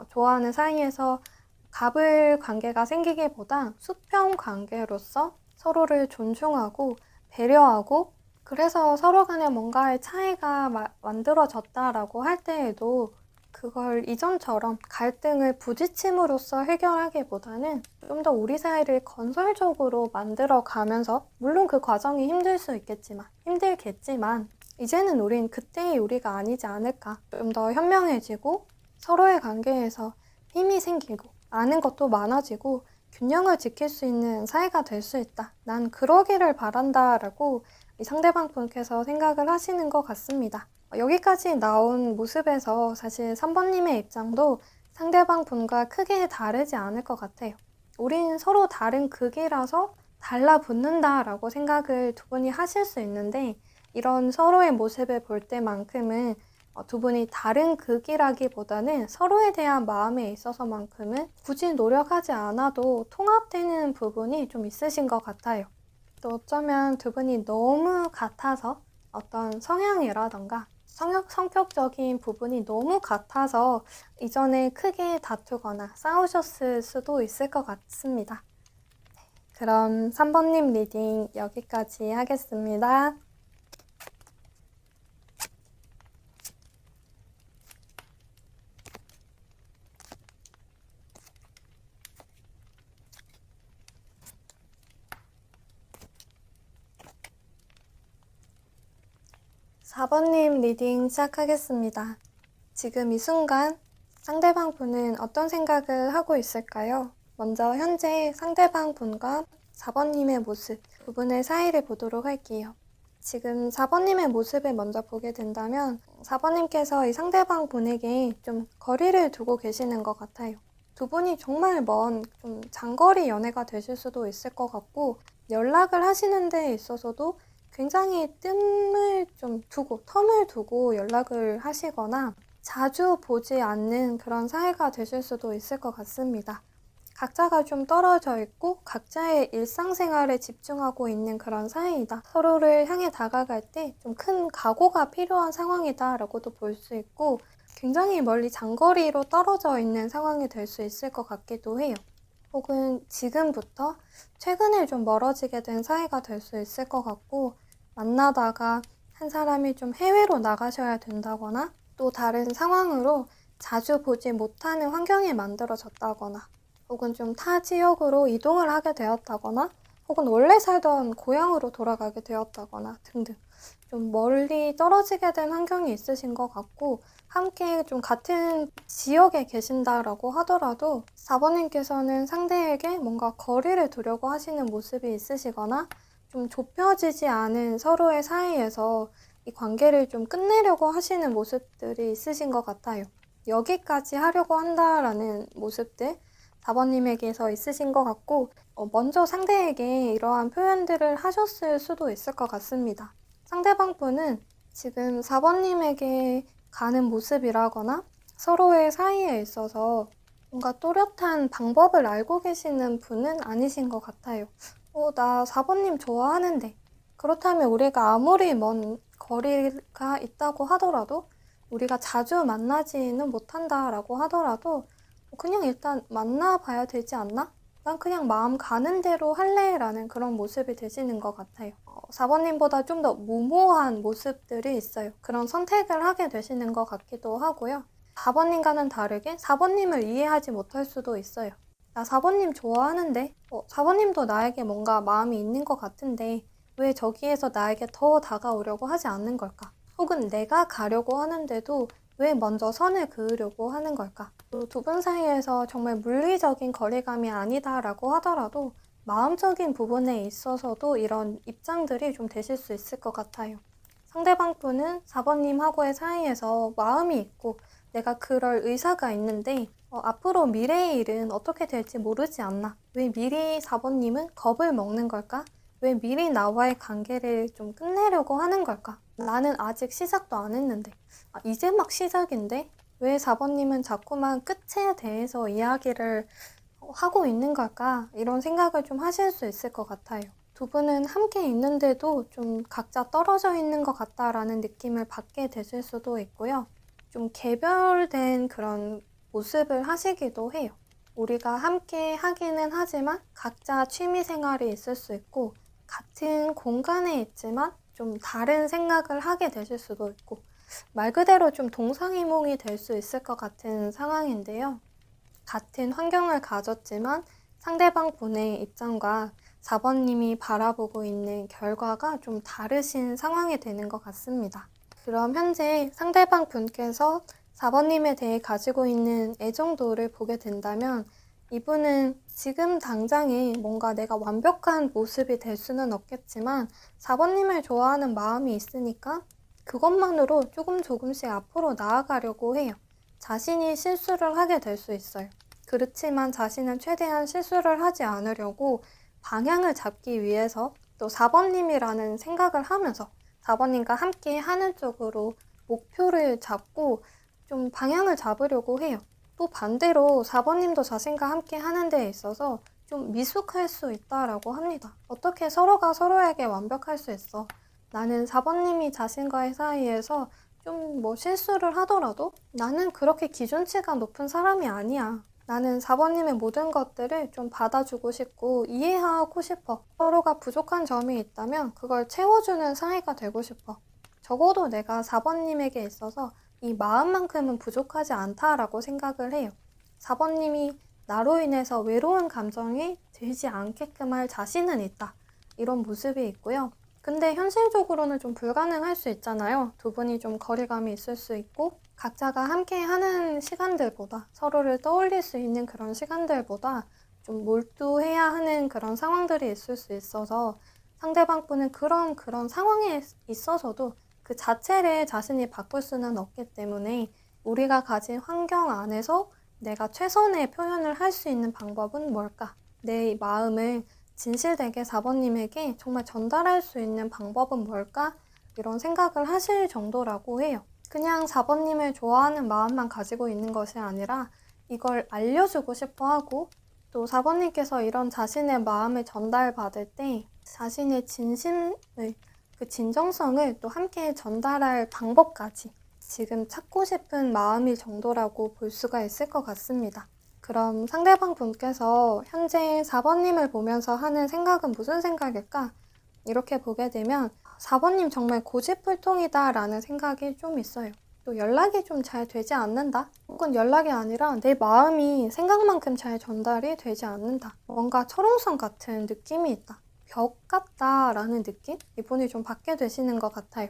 좋아하는 사이에서 갑을 관계가 생기기보다 수평 관계로서 서로를 존중하고 배려하고 그래서 서로 간에 뭔가의 차이가 만들어졌다라고 할 때에도 그걸 이전처럼 갈등을 부딪힘으로써 해결하기보다는 좀 더 우리 사이를 건설적으로 만들어 가면서 물론 그 과정이 힘들겠지만 이제는 우린 그때의 우리가 아니지 않을까. 좀 더 현명해지고 서로의 관계에서 힘이 생기고 아는 것도 많아지고 균형을 지킬 수 있는 사이가 될 수 있다. 난 그러기를 바란다 라고 이 상대방 분께서 생각을 하시는 것 같습니다. 여기까지 나온 모습에서 사실 3번님의 입장도 상대방 분과 크게 다르지 않을 것 같아요. 우린 서로 다른 극이라서 달라붙는다 라고 생각을 두 분이 하실 수 있는데 이런 서로의 모습을 볼 때만큼은 두 분이 다른 극이라기보다는 서로에 대한 마음에 있어서만큼은 굳이 노력하지 않아도 통합되는 부분이 좀 있으신 것 같아요. 또 어쩌면 두 분이 너무 같아서 어떤 성향이라던가 성격적인 부분이 너무 같아서 이전에 크게 다투거나 싸우셨을 수도 있을 것 같습니다. 그럼 3번님 리딩 여기까지 하겠습니다. 사 4번님 리딩 시작하겠습니다. 지금 이 순간 상대방 분은 어떤 생각을 하고 있을까요? 먼저 현재 상대방 분과 4번님의 모습, 두 분의 사이를 보도록 할게요. 지금 4번님의 모습을 먼저 보게 된다면 4번님께서 이 상대방 분에게 좀 거리를 두고 계시는 것 같아요. 두 분이 정말 먼 좀 장거리 연애가 되실 수도 있을 것 같고, 연락을 하시는 데 있어서도 굉장히 텀을 두고 연락을 하시거나 자주 보지 않는 그런 사이가 되실 수도 있을 것 같습니다. 각자가 좀 떨어져 있고 각자의 일상생활에 집중하고 있는 그런 사이이다. 서로를 향해 다가갈 때 좀 큰 각오가 필요한 상황이다라고도 볼 수 있고, 굉장히 멀리 장거리로 떨어져 있는 상황이 될 수 있을 것 같기도 해요. 혹은 지금부터 최근에 좀 멀어지게 된 사이가 될 수 있을 것 같고, 만나다가 한 사람이 좀 해외로 나가셔야 된다거나 또 다른 상황으로 자주 보지 못하는 환경이 만들어졌다거나, 혹은 좀 타 지역으로 이동을 하게 되었다거나, 혹은 원래 살던 고향으로 돌아가게 되었다거나 등등 좀 멀리 떨어지게 된 환경이 있으신 것 같고, 함께 좀 같은 지역에 계신다라고 하더라도 4번님께서는 상대에게 뭔가 거리를 두려고 하시는 모습이 있으시거나, 좀 좁혀지지 않은 서로의 사이에서 이 관계를 좀 끝내려고 하시는 모습들이 있으신 것 같아요. 여기까지 하려고 한다라는 모습들 4번님에게서 있으신 것 같고, 먼저 상대에게 이러한 표현들을 하셨을 수도 있을 것 같습니다. 상대방 분은 지금 4번님에게 가는 모습이라거나 서로의 사이에 있어서 뭔가 또렷한 방법을 알고 계시는 분은 아니신 것 같아요. 나 4번님 좋아하는데. 그렇다면 우리가 아무리 먼 거리가 있다고 하더라도, 우리가 자주 만나지는 못한다라고 하더라도 그냥 일단 만나봐야 되지 않나? 난 그냥 마음 가는 대로 할래 라는 그런 모습이 되시는 것 같아요. 4번님보다 좀 더 무모한 모습들이 있어요. 그런 선택을 하게 되시는 것 같기도 하고요. 4번님과는 다르게 4번님을 이해하지 못할 수도 있어요. 나 4번님 좋아하는데 4번님도 나에게 뭔가 마음이 있는 것 같은데 왜 저기에서 나에게 더 다가오려고 하지 않는 걸까? 혹은 내가 가려고 하는데도 왜 먼저 선을 그으려고 하는 걸까? 두 분 사이에서 정말 물리적인 거리감이 아니다라고 하더라도 마음적인 부분에 있어서도 이런 입장들이 좀 되실 수 있을 것 같아요. 상대방 분은 4번님하고의 사이에서 마음이 있고 내가 그럴 의사가 있는데 앞으로 미래의 일은 어떻게 될지 모르지 않나? 왜 미리 4번님은 겁을 먹는 걸까? 왜 미리 나와의 관계를 좀 끝내려고 하는 걸까? 나는 아직 시작도 안 했는데. 이제 막 시작인데? 왜 4번님은 자꾸만 끝에 대해서 이야기를 하고 있는 걸까? 이런 생각을 좀 하실 수 있을 것 같아요. 두 분은 함께 있는데도 좀 각자 떨어져 있는 것 같다라는 느낌을 받게 되실 수도 있고요. 좀 개별된 그런 모습을 하시기도 해요. 우리가 함께 하기는 하지만 각자 취미 생활이 있을 수 있고, 같은 공간에 있지만 좀 다른 생각을 하게 되실 수도 있고, 말 그대로 좀 동상이몽이 될 수 있을 것 같은 상황인데요. 같은 환경을 가졌지만 상대방 분의 입장과 4번님이 바라보고 있는 결과가 좀 다르신 상황이 되는 것 같습니다. 그럼 현재 상대방 분께서 4번님에 대해 가지고 있는 애정도를 보게 된다면, 이분은 지금 당장에 뭔가 내가 완벽한 모습이 될 수는 없겠지만 4번님을 좋아하는 마음이 있으니까 그것만으로 조금씩 앞으로 나아가려고 해요. 자신이 실수를 하게 될 수 있어요. 그렇지만 자신은 최대한 실수를 하지 않으려고 방향을 잡기 위해서 또 4번님이라는 생각을 하면서 4번님과 함께 하는 쪽으로 목표를 잡고 좀 방향을 잡으려고 해요. 또 반대로 4번님도 자신과 함께 하는 데 있어서 좀 미숙할 수 있다라고 합니다. 어떻게 서로가 서로에게 완벽할 수 있어? 나는 4번님이 자신과의 사이에서 좀 뭐 실수를 하더라도 나는 그렇게 기준치가 높은 사람이 아니야. 나는 4번님의 모든 것들을 좀 받아주고 싶고 이해하고 싶어. 서로가 부족한 점이 있다면 그걸 채워주는 사이가 되고 싶어. 적어도 내가 4번님에게 있어서 이 마음만큼은 부족하지 않다라고 생각을 해요. 4번님이 나로 인해서 외로운 감정이 들지 않게끔 할 자신은 있다. 이런 모습이 있고요. 근데 현실적으로는 좀 불가능할 수 있잖아요. 두 분이 좀 거리감이 있을 수 있고, 각자가 함께 하는 시간들보다, 서로를 떠올릴 수 있는 그런 시간들보다 좀 몰두해야 하는 그런 상황들이 있을 수 있어서, 상대방 분은 그런 상황에 있어서도 그 자체를 자신이 바꿀 수는 없기 때문에 우리가 가진 환경 안에서 내가 최선의 표현을 할 수 있는 방법은 뭘까? 내 마음을 진실되게 4번님에게 정말 전달할 수 있는 방법은 뭘까? 이런 생각을 하실 정도라고 해요. 그냥 4번님을 좋아하는 마음만 가지고 있는 것이 아니라 이걸 알려주고 싶어 하고, 또 4번님께서 이런 자신의 마음을 전달받을 때 자신의 진심을, 그 진정성을 또 함께 전달할 방법까지 지금 찾고 싶은 마음일 정도라고 볼 수가 있을 것 같습니다. 그럼 상대방 분께서 현재 4번님을 보면서 하는 생각은 무슨 생각일까? 이렇게 보게 되면 4번님 정말 고집불통이다 라는 생각이 좀 있어요. 또 연락이 좀 잘 되지 않는다? 혹은 연락이 아니라 내 마음이 생각만큼 잘 전달이 되지 않는다. 뭔가 철옹성 같은 느낌이 있다. 벽 같다 라는 느낌? 이분이 좀 받게 되시는 것 같아요.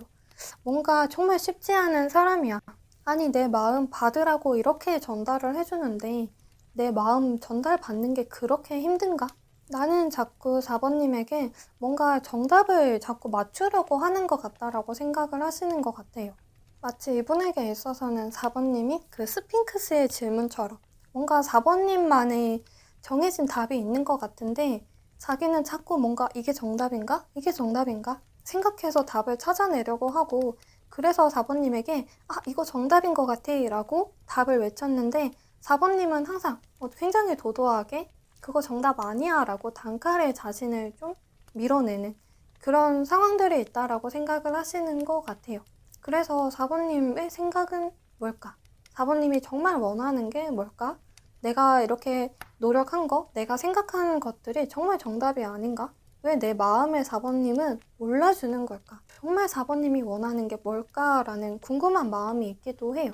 뭔가 정말 쉽지 않은 사람이야. 아니, 내 마음 받으라고 이렇게 전달을 해주는데 내 마음 전달받는 게 그렇게 힘든가? 나는 자꾸 4번님에게 뭔가 정답을 자꾸 맞추려고 하는 것 같다라고 생각을 하시는 것 같아요. 마치 이분에게 있어서는 4번님이 그 스핑크스의 질문처럼 뭔가 4번님만의 정해진 답이 있는 것 같은데 자기는 자꾸 뭔가 이게 정답인가? 이게 정답인가? 생각해서 답을 찾아내려고 하고, 그래서 4번님에게 이거 정답인 것 같아 라고 답을 외쳤는데 4번님은 항상 굉장히 도도하게 그거 정답 아니야 라고 단칼에 자신을 좀 밀어내는 그런 상황들이 있다라고 생각을 하시는 것 같아요. 그래서 4번님의 생각은 뭘까? 4번님이 정말 원하는 게 뭘까? 내가 이렇게 노력한 거, 내가 생각하는 것들이 정말 정답이 아닌가? 왜 내 마음의 4번님은 몰라주는 걸까? 정말 4번님이 원하는 게 뭘까라는 궁금한 마음이 있기도 해요.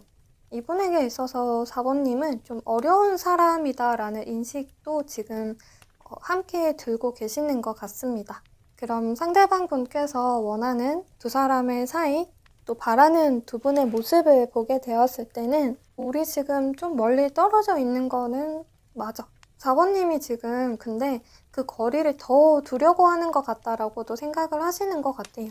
이분에게 있어서 4번님은 좀 어려운 사람이다라는 인식도 지금 함께 들고 계시는 것 같습니다. 그럼 상대방 분께서 원하는 두 사람의 사이, 또 바라는 두 분의 모습을 보게 되었을 때는 우리 지금 좀 멀리 떨어져 있는 거는 맞아. 4번님이 지금 근데 그 거리를 더 두려고 하는 것 같다라고도 생각을 하시는 것 같아요.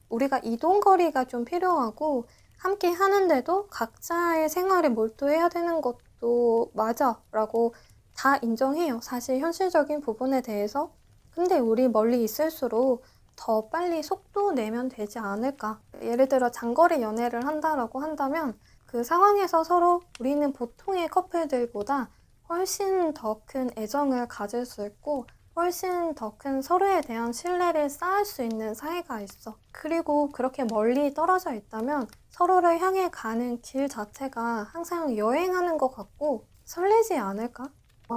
우리가 이동거리가 좀 필요하고 함께 하는데도 각자의 생활에 몰두해야 되는 것도 맞아 라고 다 인정해요. 사실 현실적인 부분에 대해서. 근데 우리 멀리 있을수록 더 빨리 속도 내면 되지 않을까. 예를 들어 장거리 연애를 한다라고 한다면 그 상황에서 서로 우리는 보통의 커플들보다 훨씬 더 큰 애정을 가질 수 있고 훨씬 더 큰 서로에 대한 신뢰를 쌓을 수 있는 사이가 있어. 그리고 그렇게 멀리 떨어져 있다면 서로를 향해 가는 길 자체가 항상 여행하는 것 같고 설레지 않을까?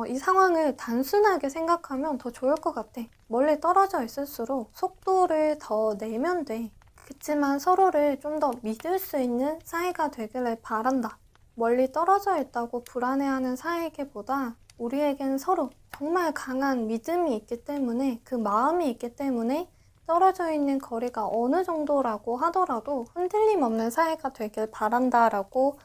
이 상황을 단순하게 생각하면 더 좋을 것 같아. 멀리 떨어져 있을수록 속도를 더 내면 돼. 그치만 서로를 좀 더 믿을 수 있는 사이가 되기를 바란다. 멀리 떨어져 있다고 불안해하는 사이에게보다 우리에겐 서로 정말 강한 믿음이 있기 때문에, 그 마음이 있기 때문에 떨어져 있는 거리가 어느 정도라고 하더라도 흔들림 없는 사이가 되길 바란다라고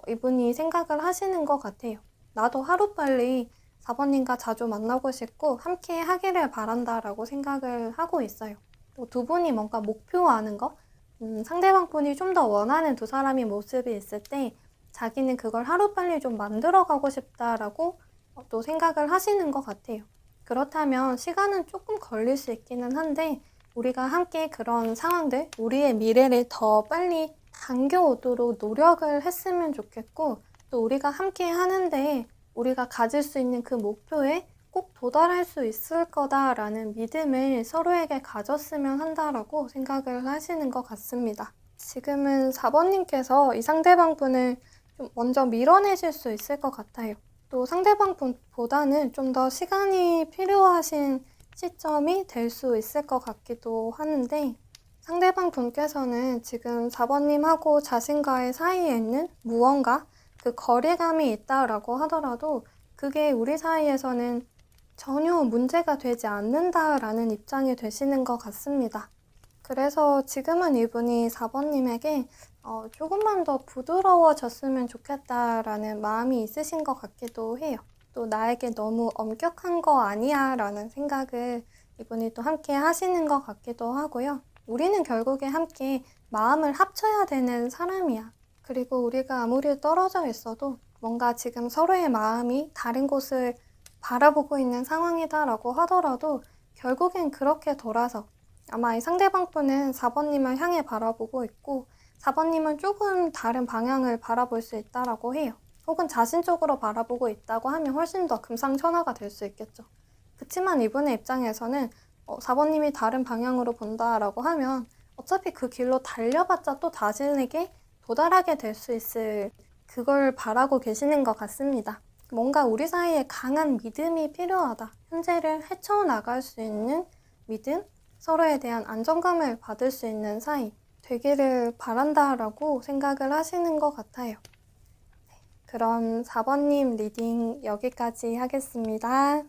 이분이 생각을 하시는 것 같아요. 나도 하루빨리 4번님과 자주 만나고 싶고 함께 하기를 바란다라고 생각을 하고 있어요. 또 두 분이 뭔가 목표하는 거, 상대방 분이 좀 더 원하는 두 사람의 모습이 있을 때 자기는 그걸 하루빨리 좀 만들어가고 싶다라고 또 생각을 하시는 것 같아요. 그렇다면 시간은 조금 걸릴 수 있기는 한데 우리가 함께 그런 상황들, 우리의 미래를 더 빨리 당겨오도록 노력을 했으면 좋겠고, 또 우리가 함께 하는데 우리가 가질 수 있는 그 목표에 꼭 도달할 수 있을 거다라는 믿음을 서로에게 가졌으면 한다라고 생각을 하시는 것 같습니다. 지금은 4번님께서 이 상대방 분을 좀 먼저 밀어내실 수 있을 것 같아요. 또 상대방 분보다는 좀 더 시간이 필요하신 시점이 될 수 있을 것 같기도 하는데, 상대방 분께서는 지금 4번님하고 자신과의 사이에 있는 무언가, 그 거리감이 있다라고 하더라도 그게 우리 사이에서는 전혀 문제가 되지 않는다라는 입장이 되시는 것 같습니다. 그래서 지금은 이분이 4번님에게 조금만 더 부드러워졌으면 좋겠다라는 마음이 있으신 것 같기도 해요. 또 나에게 너무 엄격한 거 아니야 라는 생각을 이분이 또 함께 하시는 것 같기도 하고요. 우리는 결국에 함께 마음을 합쳐야 되는 사람이야. 그리고 우리가 아무리 떨어져 있어도 뭔가 지금 서로의 마음이 다른 곳을 바라보고 있는 상황이다라고 하더라도 결국엔 그렇게 돌아서 아마 이 상대방 분은 4번님을 향해 바라보고 있고 4번님은 조금 다른 방향을 바라볼 수 있다라고 해요. 혹은 자신 쪽으로 바라보고 있다고 하면 훨씬 더 금상첨화가 될 수 있겠죠. 그치만 이분의 입장에서는 4번님이 다른 방향으로 본다라고 하면 어차피 그 길로 달려봤자 또 자신에게 도달하게 될 수 있을 그걸 바라고 계시는 것 같습니다. 뭔가 우리 사이에 강한 믿음이 필요하다. 현재를 헤쳐나갈 수 있는 믿음, 서로에 대한 안정감을 받을 수 있는 사이 되기를 바란다라고 생각을 하시는 것 같아요. 그럼 4번님 리딩 여기까지 하겠습니다.